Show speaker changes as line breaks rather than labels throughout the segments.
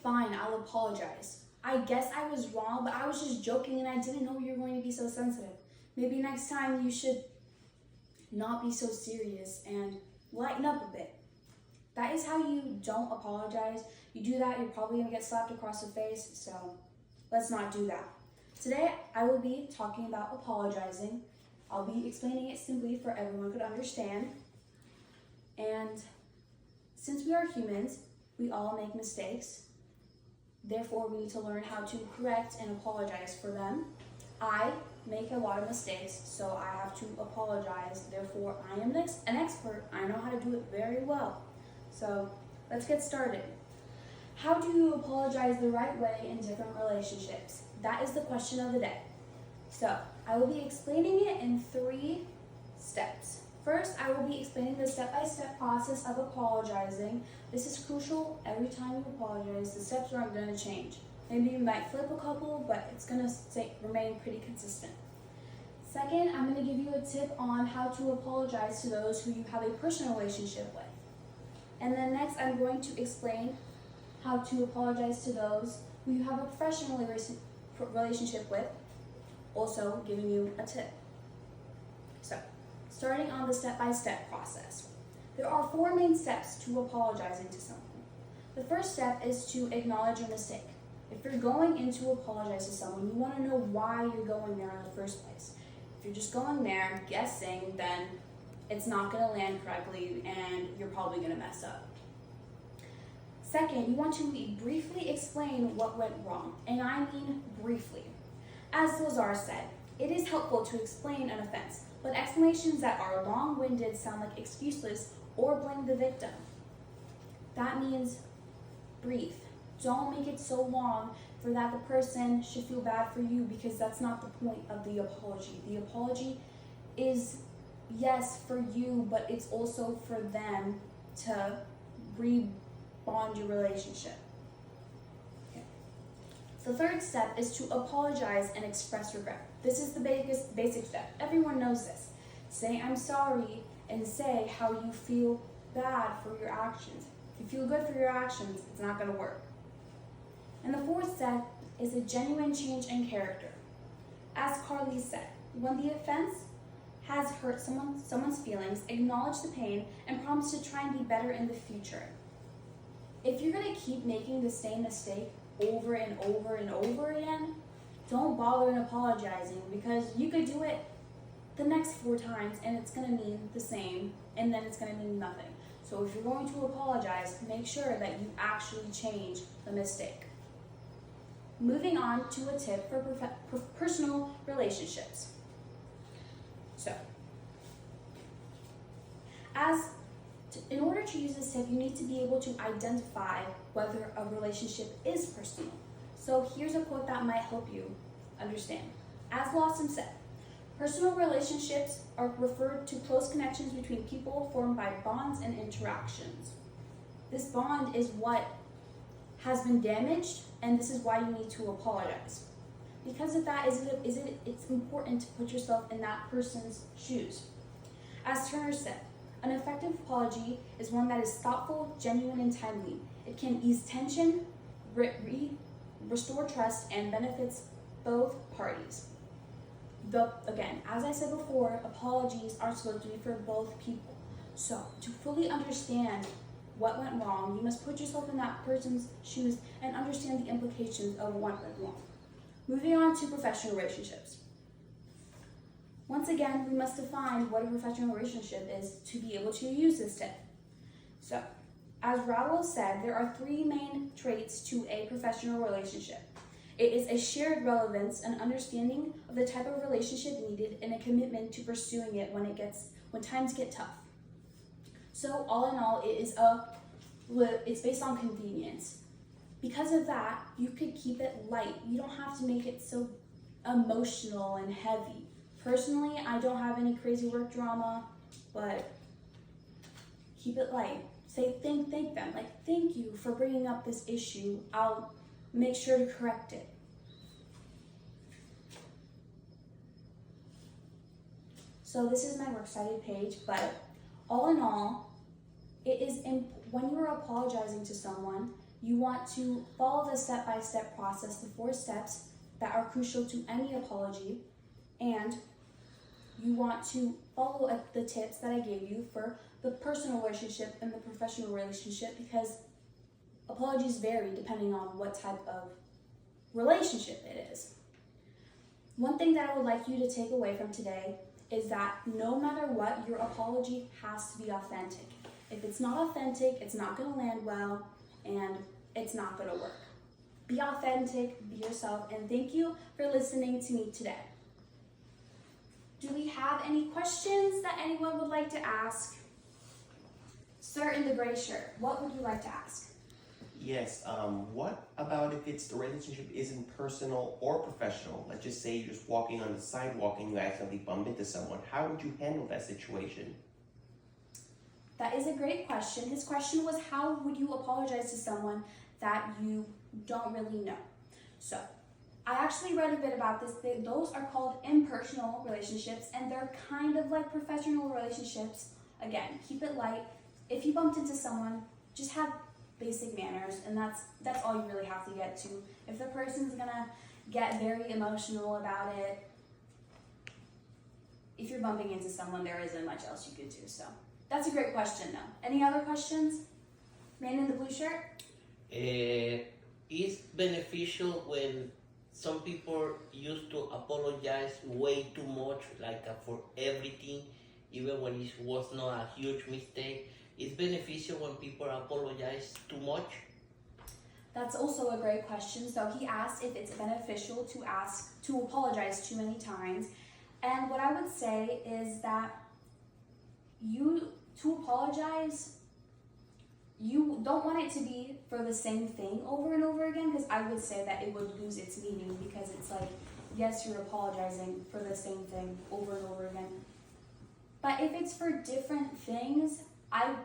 fine, I'll apologize. I guess I was wrong, but I was just joking and I didn't know you were going to be so sensitive. Maybe next time you should not be so serious and lighten up a bit. That is how you don't apologize. You do that, you're probably gonna get slapped across the face, so let's not do that. Today, I will be talking about apologizing. I'll be explaining it simply for everyone could understand. And since we are humans, we all make mistakes. Therefore, we need to learn how to correct and apologize for them. I make a lot of mistakes, so I have to apologize. Therefore, I am an expert. I know how to do it very well. So let's get started. How do you apologize the right way in different relationships? That is the question of the day. So I will be explaining it in 3 steps. First, I will be explaining the step-by-step process of apologizing. This is crucial. Every time you apologize, the steps aren't going to change. Maybe you might flip a couple, but it's going to remain pretty consistent. Second, I'm going to give you a tip on how to apologize to those who you have a personal relationship with. And then next, I'm going to explain how to apologize to those who you have a professional relationship with, also giving you a tip. So, starting on the step-by-step process. There are 4 main steps to apologizing to someone. The first step is to acknowledge your mistake. If you're going in to apologize to someone, you want to know why you're going there in the first place. If you're just going there guessing, then it's not going to land correctly and you're probably going to mess up. Second, you want to briefly explain what went wrong, and I mean briefly. As Lazar said, it is helpful to explain an offense, but explanations that are long-winded sound like excuseless or blame the victim. That means brief. Don't make it so long for that the person should feel bad for you, because that's not the point of the apology. The apology is, yes, for you, but it's also for them to rebond your relationship. Okay. The third step is to apologize and express regret. This is the basic step. Everyone knows this. Say, I'm sorry, and say how you feel bad for your actions. If you feel good for your actions, it's not going to work. And the fourth step is a genuine change in character. As Carly said, when the offense has hurt someone's feelings, acknowledge the pain and promise to try and be better in the future. If you're going to keep making the same mistake over and over and over again, don't bother in apologizing, because you could do it the next 4 times and it's going to mean the same, and then it's going to mean nothing. So if you're going to apologize, make sure that you actually change the mistake. Moving on to a tip for personal relationships. So, in order to use this tip, you need to be able to identify whether a relationship is personal. So here's a quote that might help you understand. As Lawson said, personal relationships are referred to close connections between people formed by bonds and interactions. This bond is what has been damaged, and this is why you need to apologize. Because of that, it's important to put yourself in that person's shoes. As Turner said, an effective apology is one that is thoughtful, genuine, and timely. It can ease tension, restore trust, and benefits both parties. Again, as I said before, apologies are supposed to be for both people. So, to fully understand what went wrong, you must put yourself in that person's shoes and understand the implications of what went wrong. Moving on to professional relationships. Once again, we must define what a professional relationship is to be able to use this tip. So, as Raoul said, there are 3 main traits to a professional relationship. It is a shared relevance, an understanding of the type of relationship needed, and a commitment to pursuing it when times get tough. So all in all, it's based on convenience. Because of that, you could keep it light. You don't have to make it so emotional and heavy. Personally, I don't have any crazy work drama, but keep it light. Thank them. Like, thank you for bringing up this issue. I'll make sure to correct it. So this is my works cited page, but all in all, it is when you are apologizing to someone, You want to follow the step-by-step process, the 4 steps that are crucial to any apology, and you want to follow the tips that I gave you for the personal relationship and the professional relationship, because apologies vary depending on what type of relationship it is. One thing that I would like you to take away from today is that no matter what, your apology has to be authentic. If it's not authentic, it's not going to land well, and it's not going to work. Be authentic, be yourself, and thank you for listening to me today. Do we have any questions that anyone would like to ask? Sir in the gray shirt, what would you like to ask?
Yes, what about if the relationship isn't personal or professional? Let's just say you're just walking on the sidewalk and you accidentally bump into someone. How would you handle that situation?
That is a great question. His question was, how would you apologize to someone that you don't really know? So, I actually read a bit about this. Those are called impersonal relationships, and they're kind of like professional relationships. Again, keep it light. If you bumped into someone, just have basic manners, and that's all you really have to get to. If the person's gonna get very emotional about it, if you're bumping into someone, there isn't much else you could do. So that's a great question, though. Any other questions? Man in the blue shirt?
It's beneficial when some people used to apologize way too much, like for everything, even when it was not a huge mistake. It's beneficial when people apologize too much.
That's also a great question. So he asked if it's beneficial to apologize too many times. And what I would say is that to apologize, you don't want it to be for the same thing over and over again, because I would say that it would lose its meaning, because it's like, yes, you're apologizing for the same thing over and over again. But if it's for different things, I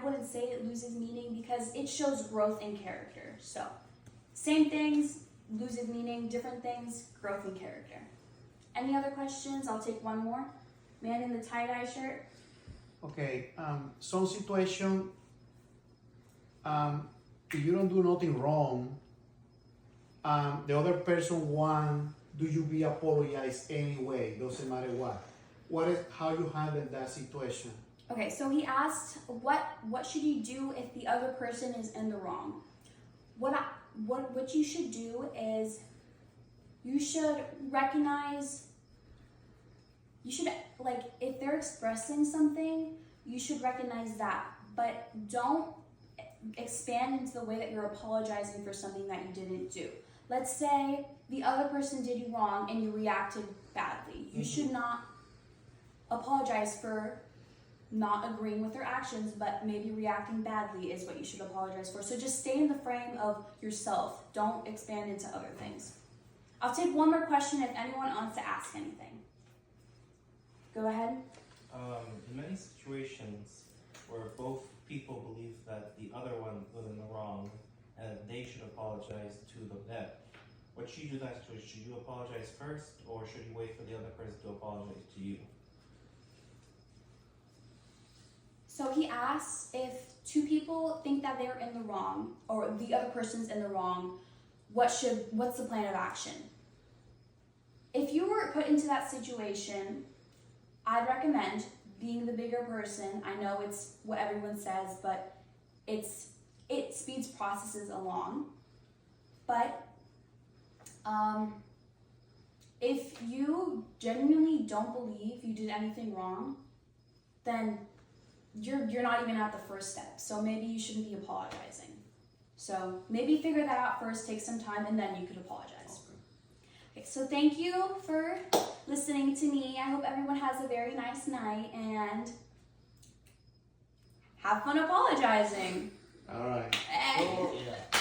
wouldn't say it loses meaning, because it shows growth in character. So, same things, loses meaning, different things, growth in character. Any other questions? I'll take one more. Man in the tie-dye shirt.
Okay, some situation, if you don't do nothing wrong, the other person do you be apologize anyway, doesn't matter what. How you handle that situation?
Okay, so he asked, what should you do if the other person is in the wrong? What you should do is, you should recognize, if they're expressing something, you should recognize that, but don't expand into the way that you're apologizing for something that you didn't do. Let's say the other person did you wrong and you reacted badly. You should not apologize for not agreeing with their actions, but maybe reacting badly is what you should apologize for. So just stay in the frame of yourself. Don't expand into other things. I'll take one more question if anyone wants to ask anything. Go ahead.
In many situations where both people believe that the other one was in the wrong and they should apologize to them, what should you do in that situation? Should you apologize first, or should you wait for the other person to apologize to you?
So he asks, if two people think that they're in the wrong, or the other person's in the wrong, what's the plan of action? If you were put into that situation, I'd recommend being the bigger person. I know it's what everyone says, but it speeds processes along. But if you genuinely don't believe you did anything wrong, then you're not even at the first step. So maybe you shouldn't be apologizing. So maybe figure that out first, take some time, and then you could apologize. Okay, so thank you for listening to me. I hope everyone has a very nice night, and have fun apologizing.
All right.
Eh.
Yeah.